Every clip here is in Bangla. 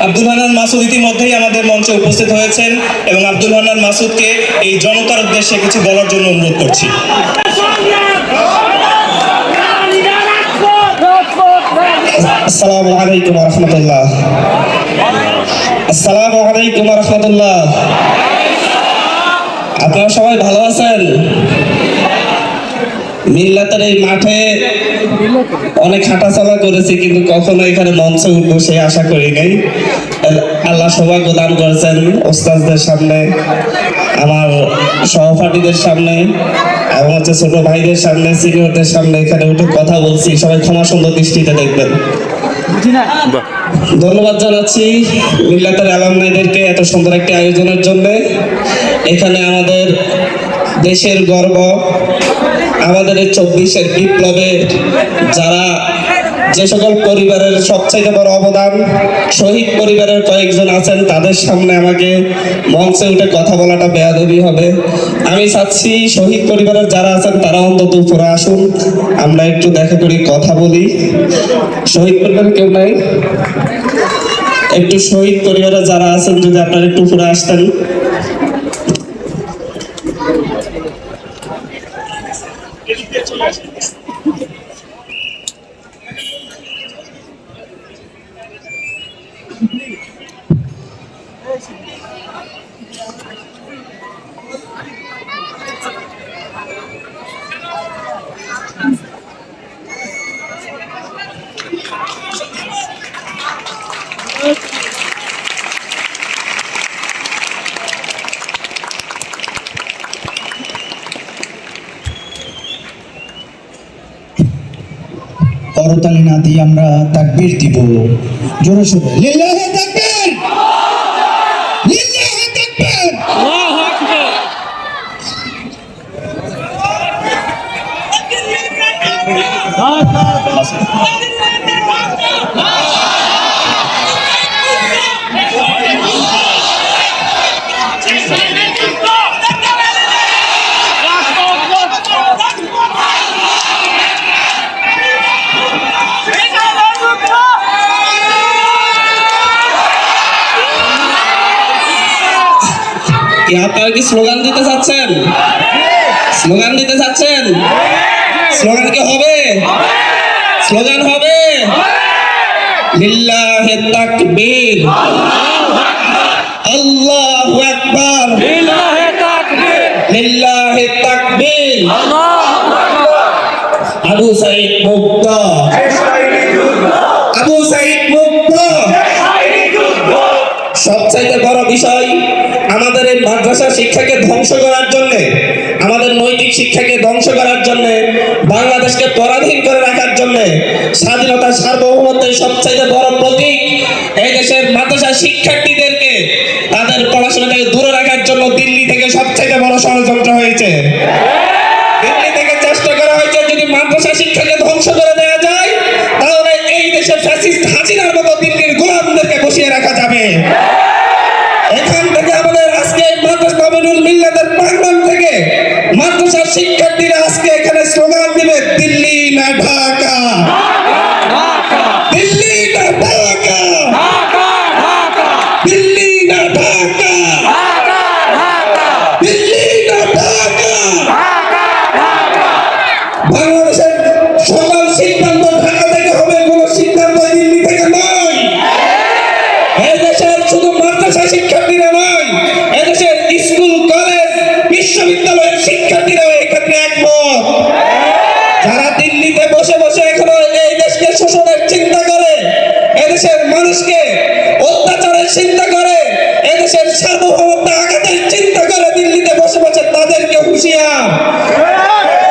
আব্দুল হান্নান মাসুদ ইতিমধ্যেই আমাদের মঞ্চে উপস্থিত হয়েছেন এবং আব্দুল হান্নান মাসুদকে এই জনতার উদ্দেশ্যে কিছু বলার জন্য অনুরোধ করছি। আসসালামু আলাইকুম ওয়া রাহমাতুল্লাহ। আসসালামু আলাইকুম ওয়া রাহমাতুল্লাহ। আপনারা সবাই ভালো আছেন? মিল্লাতের এই মাঠে অনেক হাঁটাচলা করেছি, কিন্তু কখনো এখানে মঞ্চে উঠবো সে আশা করি নাই। আল্লাহ সৌভাগ্য দান করেছেন ওস্তাদদের সামনে, আমার সহপাঠীদের সামনে এবং ছোট ভাইদের সামনে, সিনিয়রদের সামনে এখানে উঠে কথা বলছি। সবাই ক্ষমা সুন্দর দৃষ্টিতে দেখবেন। ধন্যবাদ জানাচ্ছি মিল্লাতের অ্যালামনাইদেরকে এত সুন্দর একটি আয়োজনের জন্য। এখানে আমাদের দেশের গর্ব, আমাদের এই 24-এর বিপ্লবে যারা যে সকল পরিবারের সবচাইতে বড় অবদান, শহীদ পরিবারের কয়েকজন আছেন, তাদের সামনে আমাকে মঞ্চে উঠে কথা বলাটা বেয়াদবি হবে। আমি চাচ্ছি শহীদ পরিবারের যারা আছেন তারা অন্তত উপরে আসুন, আমরা একটু দেখা করি, কথা বলি। শহীদ পরিবারের কেউ নাই? একটু শহীদ পরিবারের যারা আছেন যদি আপনারা একটু উপরে আসতেন। করতালি না দিয়ে আমরা তাকবীর দিব, জোরে সোরে লিল্লাহি তাকবীর, লিল্লাহি তাকবীর, আল্লাহু আকবার। আপনারা কি স্লোগান দিতে চাচ্ছেন? স্লোগান দিতে চাচ্ছেন? স্লোগান কি হবে? স্লোগান হবে লিল্লাহি তাকবীর, আল্লাহু আকবার, লিল্লাহি তাকবীর, লিল্লাহি তাকবীর, আল্লাহু আকবার। আবু সাঈদ মুক্ত, আবু সাঈদ মুক্ত। সবচাইতে বড় বিষয়, আমাদের এই মাদ্রাসা শিক্ষাকে ধ্বংস করার জন্য, আমাদের নৈতিক শিক্ষাকে ধ্বংস করার জন্য, বাংলাদেশকে পরাধীন করে রাখার জন্য, স্বাধীনতা সার্বভৌমত্বের সবচাইতে বড় প্রতীক এই দেশের মাদ্রাসা শিক্ষার্থীদেরকে তাদের পড়াশোনা থেকে দূরে রাখার জন্য দিল্লি থেকে সবচাইতে বড় ষড়যন্ত্র হয়েছে। দিল্লি থেকে চেষ্টা করা হয়েছে যদি মাদ্রাসা শিক্ষাকে ধ্বংস করে দেওয়া যায় তাহলে এই দেশের ফ্যাসিস্ট হাসিনার মতো দিল্লির গোলামদেরকে বসিয়ে রাখা যাবে। এখান থেকে আমাদের আজকে মাদ্রাসা আমিনুল মিল্লাতের প্রাঙ্গণ থেকে মাদ্রাসার শিক্ষার্থীরা আজকে এখানে স্লোগান দিবে দিল্লি না ঢাকা, দিল্লি না ঢাকা, দিল্লি না ঢাকা, দিল্লি না ঢাকা। বাংলাদেশের সকল সিদ্ধান্ত ঢাকা থেকে হবে, কোন সিদ্ধান্ত দিল্লি থেকে নয়। এই দেশের শুধু মাদ্রাসা শিক্ষার্থীরা নয়, এদেশের স্কুল, কলেজ, বিশ্ববিদ্যালয়ের শিক্ষার্থীরাও এক্ষেত্রে একমত। যারা দিল্লিতে বসে বসে এখনো এই দেশকে শোষণের চিন্তা করে, এদেশের মানুষকে অত্যাচারের চিন্তা করে, এদেশের সার্বভৌমত্ব আঘাতের চিন্তা করে দিল্লিতে বসে বসে তাদেরকে হুঁশিয়ার,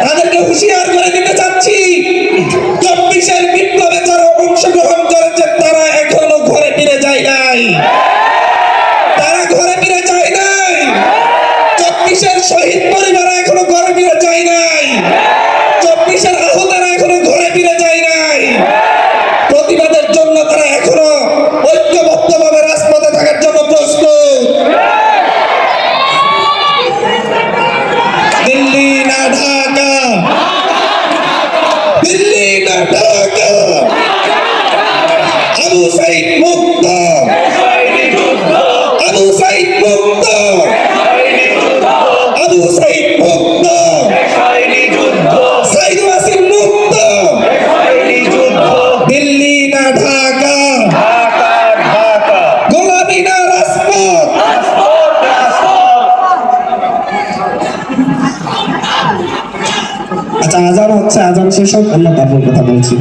তাদেরকে হুঁশিয়ার করে দিতে চাচ্ছি 24-এর বিপ্লবে যারা অংশগ্রহণ করেছে তারা এখনো ঘরে ফিরে যায় নাই, তারা ঘরে ফিরে যায় নাই। 24-এর শহীদ পরিবার এখনো ঘরে ফিরে যায় নাই, 24-এর আহতরা এখনো ঘরে ফিরে যায় নাই। প্রতিবাদের জন্য তারা এখনো ঐক্যবদ্ধভাবে রাজপথে থাকার জন্য প্রস্তুত। দিল্লি না ঢাকা, দিল্লি না ঢাকা, আবু সাঈদ মুক্ত। আজান হচ্ছে, আজান শেষ হোক, আমরা তারপর কথা বলছি।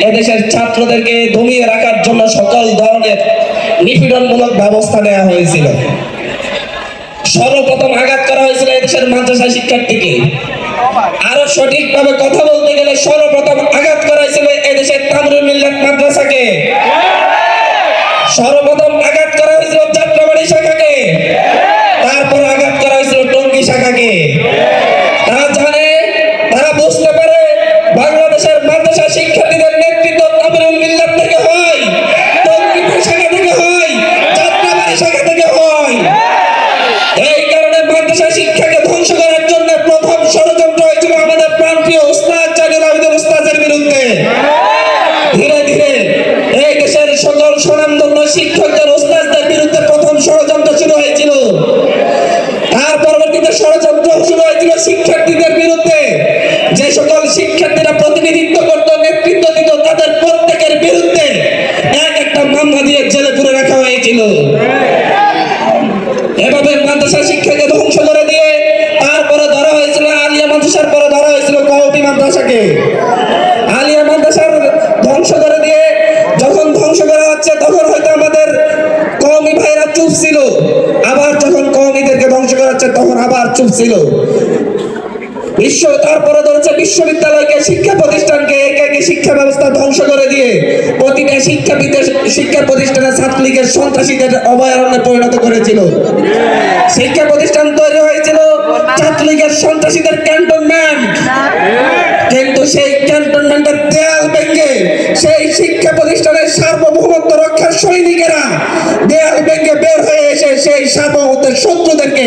এদেশের ছাত্রদেরকে দমিয়ে রাখার জন্য সকল ধরনের নিপীড়নমূলক ব্যবস্থা নেওয়া হয়েছিল। সর্বপ্রথম আঘাত করা হয়েছিল এদেশের মাদ্রাসা শিক্ষার্থীকে। আরো সঠিকভাবে কথা বলতে গেলে সর্বপ্রথম আঘাত করা হয়েছিল এদেশের তামরুল মিল্লাত মাদ্রাসাকে। সর্বপ্রথম আঘাত করা হয়েছিল যাত্রাবাড়ি শাখাকে। তারপর আঘাত করা হয়েছিল টঙ্গী শাখাকে। তারা জানে, তারা বুঝতে পারে বাংলাদেশের মাদ্রাসা শিক্ষার্থীদের নেতৃত্ব তামরুল মিল্লাত থেকে হয়, টঙ্গী শাখা থেকে হয়, যাত্রাবাড়ি শাখা থেকে হয়। এই কারণে মাদ্রাসা শিক্ষাকে ধ্বংস করার জন্য প্রথম ষড়যন্ত্র হয়েছিল আমাদের প্রাণপ্রিয় উস্তাদ জামিল আবেদিন উস্তাদের বিরুদ্ধে। ধীরে ধীরে এই দেশের সকল স্বনামধন্য শিক্ষকদের উস্তাদদের বিরুদ্ধে প্রথম ষড়যন্ত্র শুরু হয়েছিল। তার পরবর্তীতে ষড়যন্ত্র শুরু হয়েছিল শিক্ষার্থীদের বিরুদ্ধে। যে সকল শিক্ষার্থীরা প্রতিনিধিত্ব করত, নেতৃত্ব দিত, তাদের প্রত্যেকের বিরুদ্ধে এক একটা মামলা দিয়ে জেলে পুরে রাখা হয়েছিল। এভাবে মাদ্রাসা শিক্ষাকে ধ্বংস করে দিয়ে তারপরে ধরা হয়েছিল আলিয়া মাদ্রাসার, পরে ধরা হয়েছিল কওমি মাদ্রাসাকে। আলিয়া মাদ্রাসার ধ্বংস করে দিয়ে যখন ধ্বংস করা হচ্ছে তখন হয়তো আমাদের কওমি ভাইরা চুপ ছিল, আবার যখন কওমিদেরকে ধ্বংস করা হচ্ছে তখন আবার চুপ ছিল। তারপরে ধরছে বিশ্ববিদ্যালয়কে, শিক্ষা প্রতিষ্ঠানকে, একে একে শিক্ষা ব্যবস্থা ধ্বংস করে দিয়ে প্রতিটা শিক্ষা প্রতিষ্ঠানে ছাত্রলীগের সন্ত্রাসীদের অভয়ারণ্যে পরিণত করেছিল। শিক্ষা প্রতিষ্ঠান তৈরি হয়েছিল ছাত্রলীগের সন্ত্রাসীদের ক্যান্টনমেন্ট, কিন্তু সেই ক্যান্টনমেন্টের দেয়াল ভেঙে সেই শিক্ষা প্রতিষ্ঠানের সার্বভৌমত্ব রক্ষার সৈনিকেরা দেয়াল ভেঙে বের হয়ে এসে সেই সার্বভৌমত্বের শত্রুদেরকে,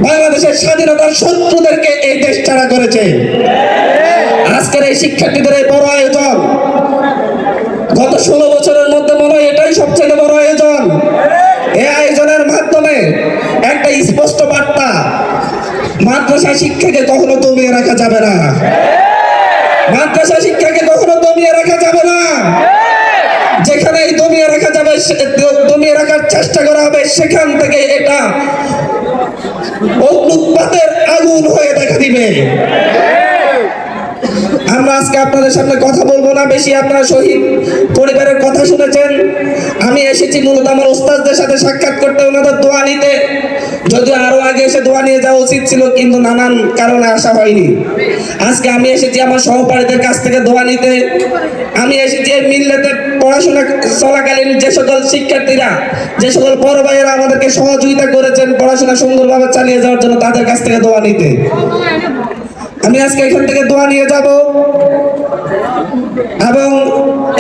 বাংলাদেশের স্বাধীনতার শত্রুদেরকে এই দেশ ছাড়া করেছে। আজকের এই শিক্ষার্থীদের এই বড় আয়োজন, গত 16 বছরের মধ্যে মনে হয় এটাই সবচেয়ে বড় আয়োজন। এই আয়োজনের মাধ্যমে একটা স্পষ্ট বার্তা, মাদ্রাসা শিক্ষাকে কখনো দমিয়ে রাখা যাবে না। মাদ্রাসা শিক্ষাকে কখনো দমিয়ে রাখা যাবে না। যেখানে দমিয়ে রাখা যাবে, দমিয়ে রাখার চেষ্টা করা হবে, সেখান থেকে এটা উৎপাতের আগুন হয়ে দেখা দিবে। আমরা আজকে আপনাদের সামনে কথা বলবো না বেশি, আপনারা শহীদ পরিবারের কথা শুনেছেন। আমি এসেছি মূলত আমার ওস্তাদদের সাথে সাক্ষাৎ করতে, ওনাদের দোয়া নিতে। যদিও আরো আগে এসে দোয়া নিয়ে যাওয়া উচিত ছিল, কিন্তু নানান কারণে আসা হয়নি। আজকে আমি এসেছি আমার সহপাঠীদের কাছ থেকে দোয়া নিতে। আমি এসেছি মিল্লাতে পড়াশোনা চলাকালীন যে সকল শিক্ষার্থীরা, যে সকল বড় ভাইয়েরা আমাদেরকে সহযোগিতা করেছেন পড়াশোনা সুন্দরভাবে চালিয়ে যাওয়ার জন্য, তাদের কাছ থেকে দোয়া নিতে। আমি আজকে এখান থেকে দোয়া নিয়ে যাব এবং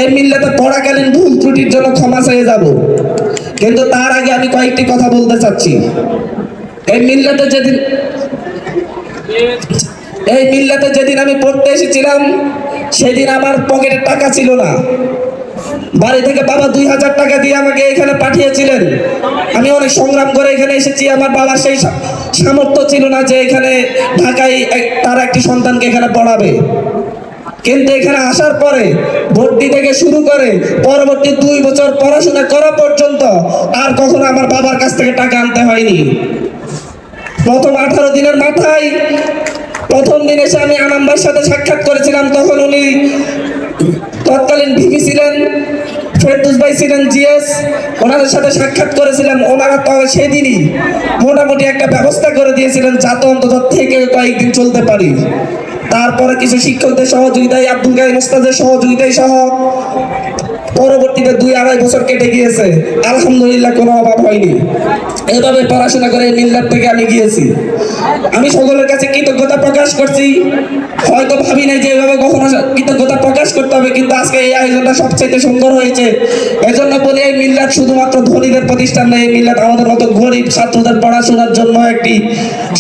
এই মিল্লাতে পড়াকালীন ভুল ত্রুটির জন্য ক্ষমা চেয়ে যাব। কিন্তু তার আগে আমি কয়েকটি কথা বলতে চাচ্ছি। এই মিল্লাতে যেদিন আমি পড়তে এসেছিলাম, সেদিন আমার পকেটে টাকা ছিল না। বাড়ি থেকে বাবা 2000 টাকা দিয়ে আমাকে এখানে পাঠিয়েছিলেন। আমি অনেক সংগ্রাম করে এখানে এসেছি। আমার বাবার সেই সামর্থ্য ছিল না যে এখানে ঢাকায় তার একটি সন্তানকে এখানে পড়াবে। কিন্তু এখানে আসার পরে ভর্তি থেকে শুরু করে পরবর্তী 2 বছর পড়াশোনা করা পর্যন্ত আর কখনো আমার বাবার কাছ থেকে টাকা আনতে হয়নি। প্রথম 18 দিনের মাথায় প্রথম দিন এসে আমি আনাম্বার সাথে সাক্ষাৎ করেছিলাম। তখন উনি তৎকালীন ভিপি ছিলেন, ফেরদৌস ভাই ছিলেন জিএস, ওনাদের সাথে সাক্ষাৎ করেছিলাম। ওনারা তো সেদিনই মোটামুটি একটা ব্যবস্থা করে দিয়েছিলেন যাতে অন্তত থেকে কয়েকদিন চলতে পারি। তারপরে কিছু শিক্ষকদের সহযোগিতায়, আব্দুল কাইম উস্তাদের সহযোগিতায় সহ পরবর্তীতে 2-2.5 বছর কেটে গিয়েছে। আলহামদুলিল্লাহ কোনো অভাব হয়নি। এভাবে পড়াশোনা করে মিল্লাত থেকে আমি গিয়েছি। আমি সকলের কাছে কৃতজ্ঞতা প্রকাশ করছি। হয়তো ভাবি নাই যে এভাবে কখনো কৃতজ্ঞতা প্রকাশ করতে হবে, কিন্তু আজকে এই আয়োজনটা সবচেয়ে সুন্দর হয়েছে। এজন্য বলি, এই মিল্লাত শুধুমাত্র ধনীদের প্রতিষ্ঠান নয়, এই মিল্লাত আমাদের মতো গরিব ছাত্রদের পড়াশোনার জন্য একটি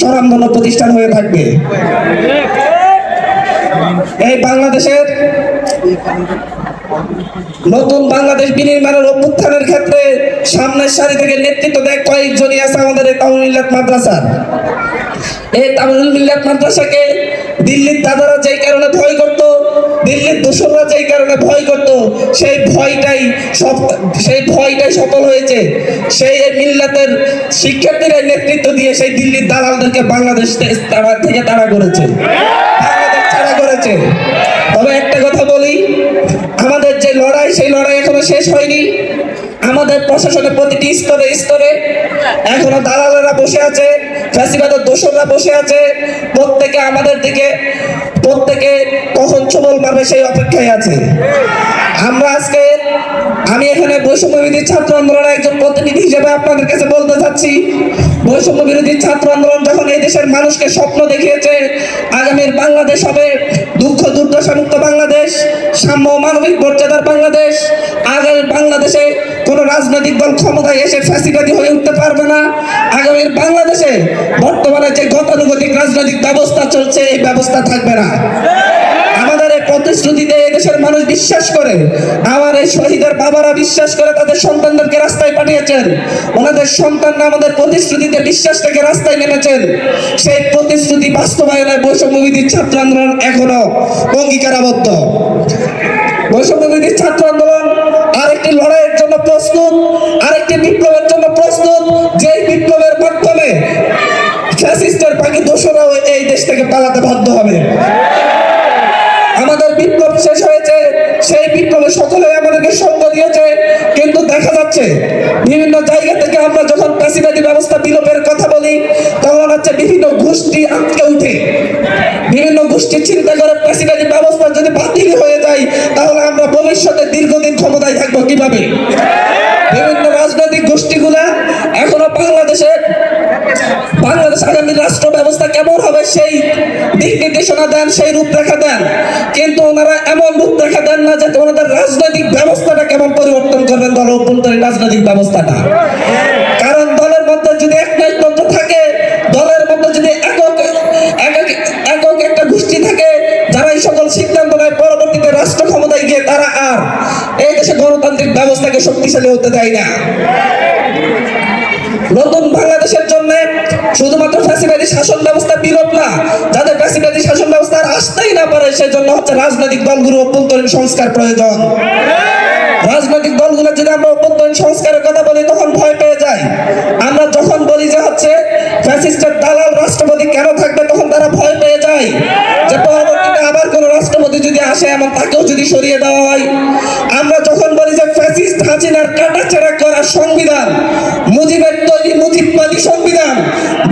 স্বনামধন্য প্রতিষ্ঠান হয়ে থাকবে। এই বাংলাদেশের নতুন বাংলাদেশ বিনির্মাণের অভ্যুত্থানের ক্ষেত্রে সামনের সারি থেকে নেতৃত্ব দেয় কয়েকজনই আছে আমাদের এই তামরুল মিল্লাত মাদ্রাসার। এই তামরুল মিল্লাত মাদ্রাসাকে দিল্লির দাদারা যেই কারণে ভয় করত, দিল্লির দোসররা যেই কারণে ভয় করত, সেই ভয়টাই সফল হয়েছে। সেই মিল্লাতের শিক্ষার্থীরা নেতৃত্ব দিয়ে সেই দিল্লির দালালদেরকে বাংলাদেশ থেকে তাড়া করেছে, বাংলাদেশ ছাড়া করেছে। তবে একটা কথা বলি, আমাদের যে লড়াই, সেই লড়াই এখনো শেষ হয়নি। আমাদের প্রশাসনের প্রতিটি স্তরে স্তরে এখনো দালালেরা বসে আছে, ফ্যাসিবাদের দোসররা বসে আছে। প্রত্যেকে আমাদের দিকে, প্রত্যেকে কখন ছবল মারবে সেই অপেক্ষায় আছে। আমি এখানে বৈষম্য বিরোধী ছাত্র আন্দোলনের একজন প্রতিনিধি হিসেবে আপনাদের কাছে বলতে চাচ্ছি, বৈষম্য বিরোধী ছাত্র আন্দোলন যখন এই দেশের মানুষকে স্বপ্ন দেখিয়েছে আগামীর বাংলাদেশ হবে দুঃখ দুর্দশা মুক্ত বাংলাদেশ, সাম্য মানবিক মর্যাদার বাংলাদেশ, আগামীর বাংলাদেশে কোন রাজনৈতিক দল ক্ষমতায় এসে ফ্যাসিবাদী হয়ে উঠতে পারবে না। আগামীর বাংলাদেশে বর্তমানে যে গতানুগতিক রাজনৈতিক ব্যবস্থা চলছে, এই ব্যবস্থা থাকবে না। আমাদের এই প্রতিশ্রুতিতে এই দেশের মানুষ বিশ্বাস করে, আমার এই শহীদের বাবারা বিশ্বাস করে তাদের সন্তানদেরকে রাস্তায় পাঠিয়েছেন। ওনাদের সন্তানরা আমাদের প্রতিশ্রুতিতে বিশ্বাস থেকে রাস্তায় নেমেছেন। সেই প্রতিশ্রুতি বাস্তবায়নে বৈষম্য বিরোধী ছাত্র আন্দোলন এখনো অঙ্গীকারাবদ্ধ। বৈষম্য বিরোধী ছাত্র আন্দোলন আরেকটি লড়াইয়ের জন্য প্রস্তুত, আরেকটি বিপ্লবের জন্য প্রস্তুত, যেই বিপ্লবের মাধ্যমে ফ্যাসিস্টের বাকি দোসররাও এই দেশ থেকে পালাতে বাধ্য হবে। আমাদের বিপ্লব শেষ হয়েছে, সেই বিপ্লবে সকলে আমাদেরকে সঙ্গ দিয়েছে, কিন্তু দেখা যাচ্ছে বিভিন্ন জায়গা থেকে আমরা যখন ফ্যাসিবাদী ব্যবস্থা বিলোপের কথা বলি, তখন হচ্ছে বিভিন্ন গোষ্ঠী আটকে উঠে, বিভিন্ন গোষ্ঠী চিন্তা করে ফ্যাসিবাদী ব্যবস্থা যদি বাতিল হয়ে যায়, তাহলে আমরা ভবিষ্যতে দীর্ঘদিন ক্ষমতায় থাকবো কিভাবে? বিভিন্ন রাজনৈতিক গোষ্ঠীগুলা এখনো বাংলাদেশ আগামী রাষ্ট্র ব্যবস্থা কেমন হবে সেই দিক নির্দেশনা দেন, সেই রূপরেখা দেন, কিন্তু ওনারা এমন রূপরেখা দেন না যাতে ওনাদের রাজনৈতিক ব্যবস্থাটা কেমন পরিবর্তন করবেন, দল অভ্যন্তরীণ রাজনৈতিক ব্যবস্থাটা। কারণ দলের মধ্যে যদি একনায়কতন্ত্র থাকে, দলের মধ্যে যদি একক একটা গোষ্ঠী থাকে যারা এই সকল সিদ্ধান্ত নেয়, পরবর্তীতে রাষ্ট্র ক্ষমতায় গিয়ে তারা আর এই দেশে গণতান্ত্রিক ব্যবস্থাকে শক্তিশালী হতে দেয় না। নতুন বাংলাদেশের জন্য শুধুমাত্র ফ্যাসিবাদী শাসন ব্যবস্থা বিলোপ না, যাদের ফ্যাসিবাদী শাসন ব্যবস্থা আর আসতেই না পারে, সেজন্য হচ্ছে রাজনৈতিক দলগুলো অভ্যন্তরীণ সংস্কার প্রয়োজন। রাজনৈতিক দলগুলো যদি আমরা অভ্যন্তরীণ সংস্কারের কথা বলি, তখন ভয় পেয়ে যায়। আমরা যখন বলি যে হচ্ছে ফ্যাসিস্টের দালাল রাষ্ট্রপতি কেন থাকবে, তখন তারা ভয় পেয়ে যায় যে পরবর্তীতে আবার কোন রাষ্ট্রপতি যদি আসে, এমন তাকেও যদি সরিয়ে দেওয়া হয়। আমরা যখন বলি যে ফ্যাসিস্ট হাসিনার কাটাছেড়া করা সংবিধান, মুজিবের তৈরি মুজিববাদী সংবিধান,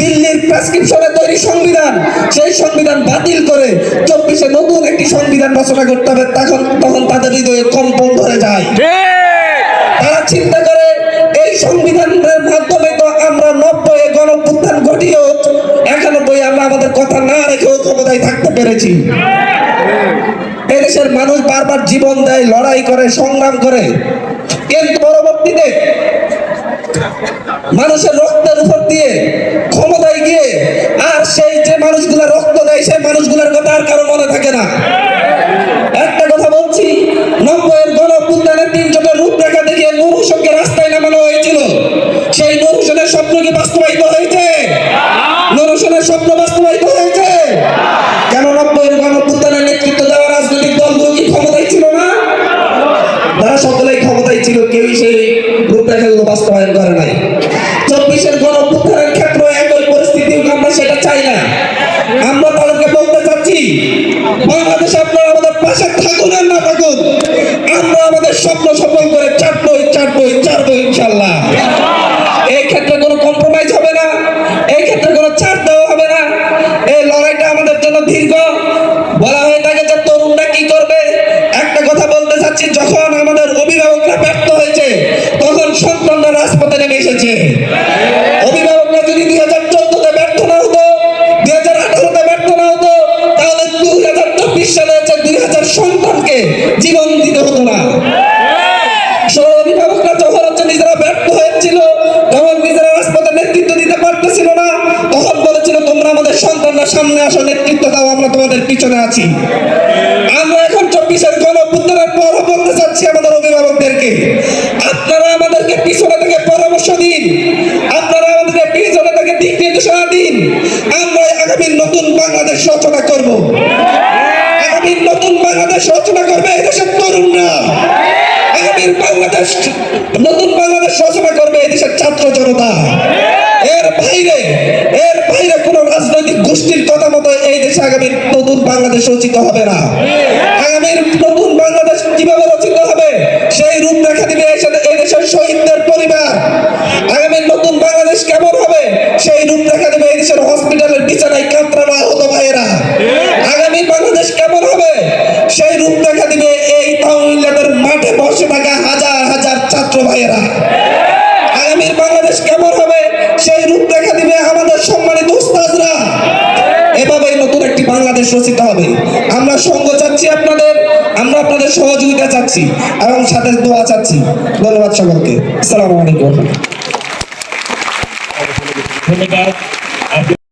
দিল্লির প্রেসক্রিপশনে তৈরি সংবিধান, সেই সংবিধান বাতিল করে 24-এ নতুন একটি সংবিধান রচনা করতে হবে, তখন তাদের হৃদয়ে কম্পন ধরে যায়। তারা চিন্তা করে এই সংবিধানের মাধ্যমে তো আমরা 90-এ গণঅভ্যুত্থান ঘটিয়েও 91-এ আমরা আমাদের কথা না রেখেও ক্ষমতায় থাকতে পেরেছি। এদেশের মানুষ বারবার জীবন দেয়, লড়াই করে, সংগ্রাম করে, কিন্তু পরবর্তীতে মানুষের রক্তের উপর দিয়ে ক্ষমতায় গিয়ে আর সেই যে মানুষগুলা রক্ত দেয়, সেই মানুষগুলোর কথা আর কারো মনে থাকে না। একটা কথা বলছি, 90-এর গণঅভ্যুত্থানের 3 জনের রূপরেখা দেখিয়ে নূর হোসেনকে রাস্তায় নামানো হয়েছিল। সেই নূর হোসেনের স্বপ্ন কি বাস্তবায়িত হয়েছে? নূর হোসেনের স্বপ্ন বাস্তবায়িত হয়েছে? কেন 90-এর গণঅভ্যুত্থানের নেতৃত্ব দেওয়া রাজনৈতিক দলগুলো কি ক্ষমতায় ছিল না? তারা সকলেই ক্ষমতায় ছিল, কেউই সেই রূপরেখাগুলো বাস্তবায়ন করে নাই। 24-এর গণঅভ্যুত্থানের ক্ষেত্রে একই পরিস্থিতি, আমরা সেটা চাই না। আমরা তাদেরকে বলতে চাচ্ছি, বাংলাদেশে আপনারা আমাদের পাশে থাকুন আর না থাকুন, আমরা আমাদের স্বপ্ন সফল করে ছাড়বো ইনশাল্লাহ। এই ক্ষেত্রে কোনো কম্প্রোমাইজ হবে না, এই ক্ষেত্রে কোনো ছাড় দেওয়া হবে না। এই লড়াইটা আমাদের জন্য দীর্ঘ। বলা হয়ে থাকে যে তরুণরা কি করবে, একটা কথা বলতে চাচ্ছি, যখন আমাদের অভিভাবকরা ব্যর্থ হয়েছে, তখন সন্তানরা রাজপথে নেমে এসেছে। অভিভাবকরা যদি 2014-তে ব্যর্থ না হতো, 2018-তে ব্যর্থ না হতো, তাহলে 2024 সালে 2000 সন্তানকে জীবন দিতে হতো না। অভিভাবকরা যখন নিজেরা ব্যর্থ হয়েছিল, তখন নিজেরা রাজপথে নেতৃত্ব দিতে পারতেছিল না, তখন বলেছিল তোমরা আমাদের সন্তানরা সামনে আসো, নেতৃত্ব দাও, আমরা তোমাদের পিছনে আছি। আমরা এখন 24-এর গণঅভ্যুত্থানের পর বলতে চাচ্ছি আমাদের অভিভাবকদেরকে, আপনারা আমাদেরকে পিছনে থেকে পরামর্শ দিন, আপনারা আমাদেরকে পিছনে থেকে দিক নির্দেশনা দিন। আমরা আগামী নতুন বাংলাদেশ রচনা করব, আগামী নতুন বাংলাদেশ রচনা নতুন বাংলাদেশ রচনা করবে এই দেশের ছাত্র জনতা। এর বাইরে কোন রাজনৈতিক গোষ্ঠীর কথা মতো এই দেশে আগামী নতুন বাংলাদেশ রচিত হবে না। আগামী নতুন বাংলাদেশ কিভাবে রচিত হবে সেই রূপরেখা দিবে এই দেশের শহীদদের পরিবার। আগামী নতুন বাংলাদেশ কেমন হবে সেই রূপরেখা দিবে এই দেশের হসপিটালের বিছানায় কাতরানো আহত ভাইয়েরা। আগামী বাংলাদেশ কেমন হবে সেই রূপরেখা দিবে এই তাওহিদের মাঠে বসে থাকা হাজার হাজার ছাত্র ভাইয়েরা। আগামীর বাংলাদেশ কেমন হবে সেই রূপরেখা দিবে আমাদের সম্মানিত উস্তাদরা। এভাবেই নতুন একটি বাংলাদেশ রচিত হবে। আমরা সঙ্গ চাচ্ছি আপনাদের, আমরা আপনাদের সহযোগিতা চাচ্ছি এবং সাথে দোয়া চাচ্ছি। ধন্যবাদ সকলকে। আসসালামু আলাইকুম। ধন্যবাদ।